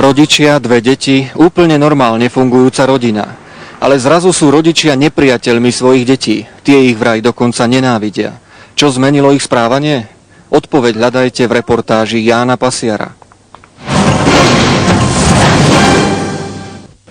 Rodičia, 2 deti, úplne normálne fungujúca rodina. Ale zrazu sú rodičia nepriateľmi svojich detí. Tie ich vraj dokonca nenávidia. Čo zmenilo ich správanie? Odpoveď hľadajte v reportáži Jána Pasiara.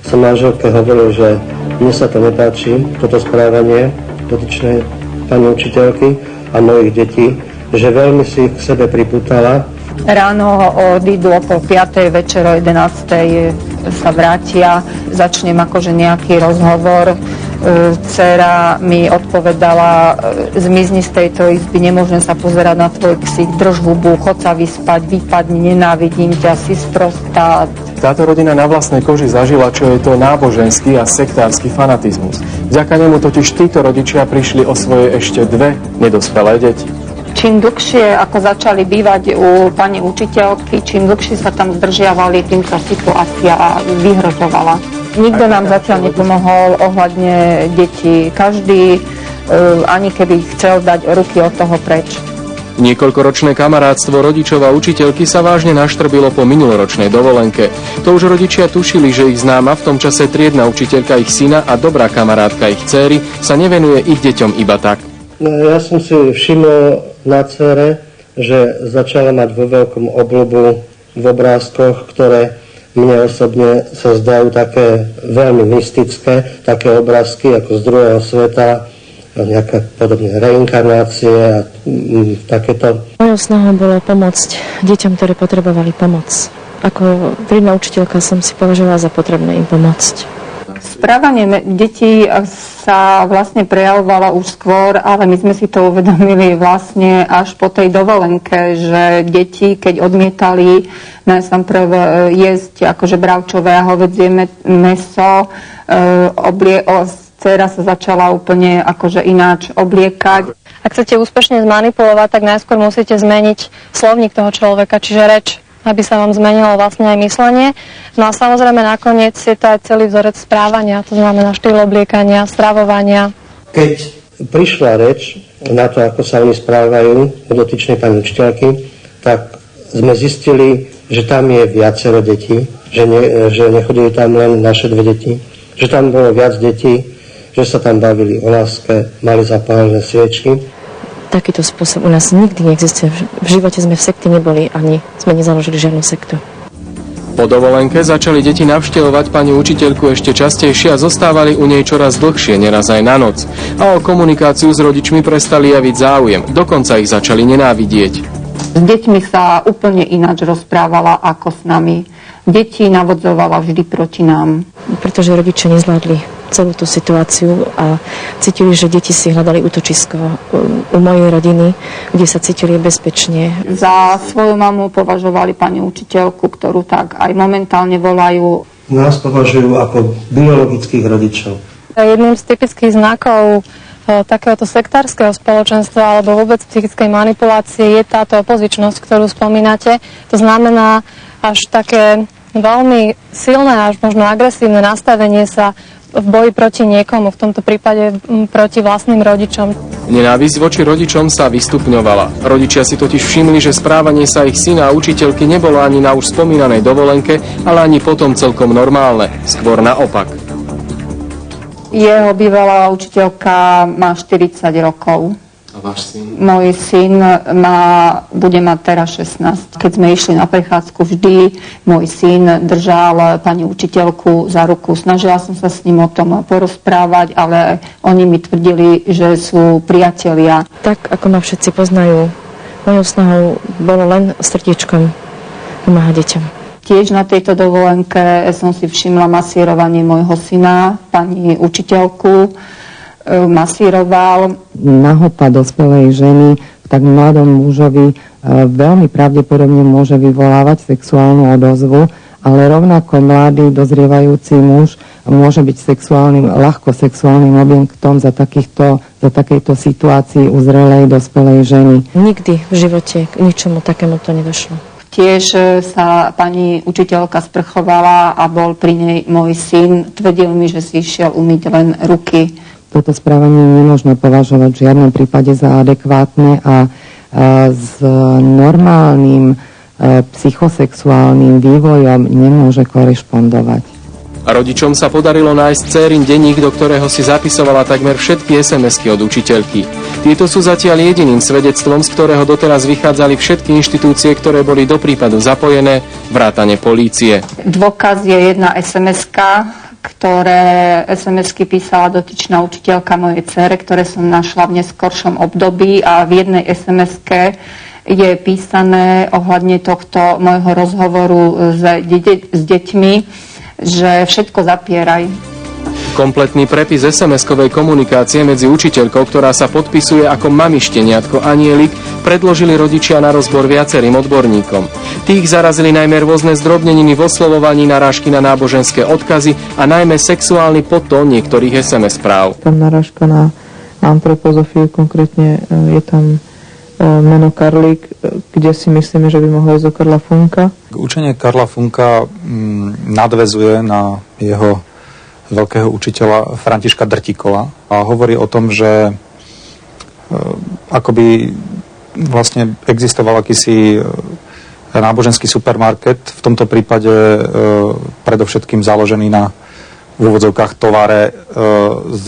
Som manželke hovoril, že mne sa to nepáči, toto správanie dotyčnej pani učiteľky a mojich detí, že veľmi si ich k sebe pripútala. Ráno odídu o 4:30, večer o 11:00 sa vrátia, začnem akože nejaký rozhovor. Dcera mi odpovedala, zmizni z tejto izby, nemôžem sa pozerať na tvoj ksich, drž hubu, chod sa vyspať, vypadni, nenávidím ťa, si sprostá. Táto rodina na vlastnej koži zažila, čo je to náboženský a sektársky fanatizmus. Vďaka nemu totiž títo rodičia prišli o svoje ešte 2 nedospelé deti. Čím dlhšie ako začali bývať u pani učiteľky, čím dlhšie sa tam zdržiavali, tým sa situácia vyhrožovala. Nikto nám zatiaľ nepomohol ohľadne detí. Každý, ani keby chcel dať ruky od toho preč. Niekoľkoročné kamarátstvo rodičov a učiteľky sa vážne naštrbilo po minuloročnej dovolenke. To už rodičia tušili, že ich známa, v tom čase triedna učiteľka ich syna a dobrá kamarátka ich dcéry sa nevenuje ich deťom iba tak. No, ja som si všimol na dcere, že začala mať vo veľkom obľubu v obrázkoch, ktoré mne osobne sa zdajú také veľmi mystické, také obrázky ako z druhého sveta, nejaké podobné reinkarnácie a takéto. Mojou snahou bolo pomôcť deťom, ktoré potrebovali pomoc. Ako triedna učiteľka som si považovala za potrebné im pomôcť. Správanie detí sa vlastne prejavovalo už skôr, ale my sme si to uvedomili vlastne až po tej dovolenke, že deti, keď odmietali najprv jesť akože bravčové a hovädzie mäso, dcera sa začala úplne akože ináč obliekať. Ak chcete úspešne zmanipulovať, tak najskôr musíte zmeniť slovník toho človeka, čiže reč, aby sa vám zmenilo vlastne aj myslenie. No a samozrejme nakoniec je to aj celý vzorec správania, to znamená štýl obliekania, stravovania. Keď prišla reč na to, ako sa oni správajú u dotyčnej pani učiteľky, tak sme zistili, že tam je viacero detí, že nechodili tam len naše 2 deti, že tam bolo viac detí, že sa tam bavili o láske, mali zapálené sviečky. Takýto spôsob u nás nikdy neexistuje. V živote sme v sekte neboli, ani sme nezaložili žiadnu sektu. Po dovolenke začali deti navštevovať pani učiteľku ešte častejšie a zostávali u nej čoraz dlhšie, neraz aj na noc. A o komunikáciu s rodičmi prestali javiť záujem, dokonca ich začali nenávidieť. S deťmi sa úplne ináč rozprávala ako s nami. Deti navodzovala vždy proti nám. Pretože rodičia nezvládli celú tú situáciu a cítili, že deti si hľadali útočisko u mojej rodiny, kde sa cítili bezpečne. Za svoju mamu považovali pani učiteľku, ktorú tak aj momentálne volajú. Nás považujú ako biologických rodičov. Jedným z typických znakov takéhoto sektárskeho spoločenstva alebo vôbec psychickej manipulácie je táto opozičnosť, ktorú spomínate. To znamená až také veľmi silné, až možno agresívne nastavenie sa v boji proti niekomu, v tomto prípade proti vlastným rodičom. Nenávisť voči rodičom sa vystupňovala. Rodičia si totiž všimli, že správanie sa ich syna a učiteľky nebolo ani na už spomínanej dovolenke, ale ani potom celkom normálne. Skôr naopak. Jeho bývalá učiteľka má 40 rokov. A váš syn? Môj syn bude mať teraz 16. Keď sme išli na prechádzku, vždy môj syn držal pani učiteľku za ruku. Snažila som sa s ním o tom porozprávať, ale oni mi tvrdili, že sú priatelia. Tak, ako ma všetci poznajú, mojou snahou bolo len srdíčkom pomáhať deťom. Tiež na tejto dovolenke som si všimla masírovanie môjho syna, pani učiteľku masíroval. Nahota dospelej ženy v tak mladom mužovi veľmi pravdepodobne môže vyvolávať sexuálnu odozvu, ale rovnako mladý dozrievajúci muž môže byť ľahko sexuálnym objektom za takejto situácii u zrelej dospelej ženy. Nikdy v živote k ničomu takému to nedošlo. Tiež sa pani učiteľka sprchovala a bol pri nej môj syn. Tvrdil mi, že si išiel umyť len ruky. Toto správanie nemôžno považovať v žiadnom prípade za adekvátne a s normálnym psychosexuálnym vývojom nemôže korešpondovať. Rodičom sa podarilo nájsť dcérin denník, do ktorého si zapisovala takmer všetky SMS-ky od učiteľky. Tieto sú zatiaľ jediným svedectvom, z ktorého doteraz vychádzali všetky inštitúcie, ktoré boli do prípadu zapojené, vrátane polície. Dôkaz je jedna SMS-ka, ktoré SMS-ky písala dotyčná učiteľka mojej dcere, ktoré som našla v neskoršom období, a v jednej SMS-ke je písané ohľadne tohto môjho rozhovoru s deťmi, že všetko zapieraj. Kompletný prepis SMS-kovej komunikácie medzi učiteľkou, ktorá sa podpisuje ako mami šteniatko Anielik, predložili rodičia na rozbor viacerým odborníkom. Tých zarazili najmä rôzne zdrobneniny v oslovovaní, narážky na náboženské odkazy a najmä sexuálny podtón niektorých SMS správ. Tam narážka na antropozofiu, konkrétne je tam meno Karlík, kde si myslíme, že by mohlo ísť o Karla Funka. Učenie Karla Funka nadväzuje na jeho veľkého učiteľa Františka Drtikova a hovorí o tom, že akoby vlastne existoval akýsi náboženský supermarket, v tomto prípade predovšetkým založený na v úvodzovkách tovare z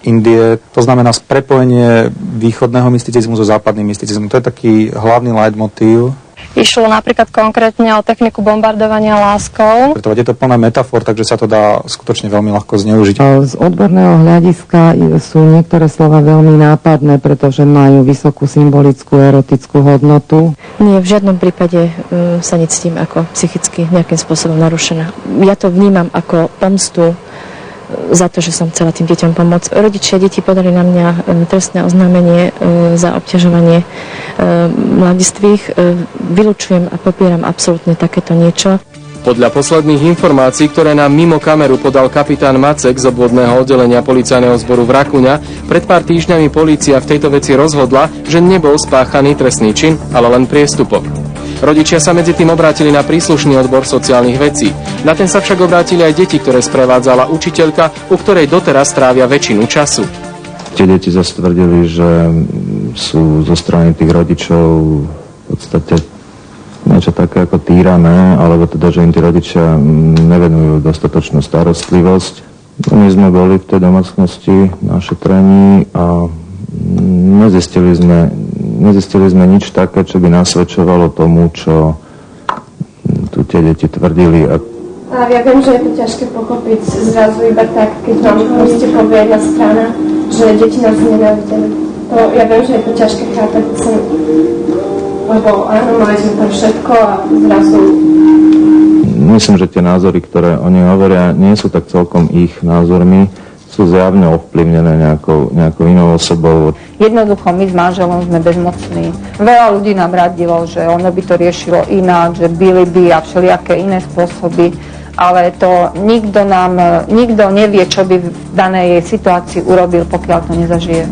Indie, to znamená prepojenie východného mysticizmu so západným mysticizmom. To je taký hlavný leitmotív. Išlo napríklad konkrétne o techniku bombardovania láskou. Pretože je to plné metafor, takže sa to dá skutočne veľmi ľahko zneužiť. Z odborného hľadiska sú niektoré slova veľmi nápadné, pretože majú vysokú symbolickú, erotickú hodnotu. Nie, v žiadnom prípade sa necítim ako psychicky nejakým spôsobom narušená. Ja to vnímam ako pomstu za to, že som chcela tým deťom pomôcť. Rodičia detí podali na mňa trestné oznámenie za obťažovanie mladistvých. Vylučujem a popieram absolútne takéto niečo. Podľa posledných informácií, ktoré nám mimo kameru podal kapitán Macek z obvodného oddelenia policajného zboru v Rakuňa, pred pár týždňami polícia v tejto veci rozhodla, že nebol spáchaný trestný čin, ale len priestupok. Rodičia sa medzi tým obrátili na príslušný odbor sociálnych vecí. Na ten sa však obrátili aj deti, ktoré sprevádzala učiteľka, u ktorej doteraz trávia väčšinu času. Tie deti zase tvrdili, že sú zo strany tých rodičov v podstate niečo také ako týrané, alebo teda, že im tí rodičia nevenujú dostatočnú starostlivosť. My sme boli v tej domácnosti na šetrení a nezistili sme nič také, čo by nasvedčovalo tomu, čo tu tie deti tvrdili. A ja viem, že je to ťažké pochopiť zrazu iba tak, keď vám proste povie jedna strana, že deti nás nenávideli. Ja viem, že je to ťažké chápať, lebo áno, mali sme tam všetko a zrazu... Myslím, že tie názory, ktoré oni hovoria, nie sú tak celkom ich názormi, sú zjavne ovplyvnené nejakou inou osobou. Jednoducho my s manželom sme bezmocní. Veľa ľudí nám radilo, že ono by to riešilo ináč, že byli by a všelijaké iné spôsoby, ale to nikto nevie, čo by v danej situácii urobil, pokiaľ to nezažije.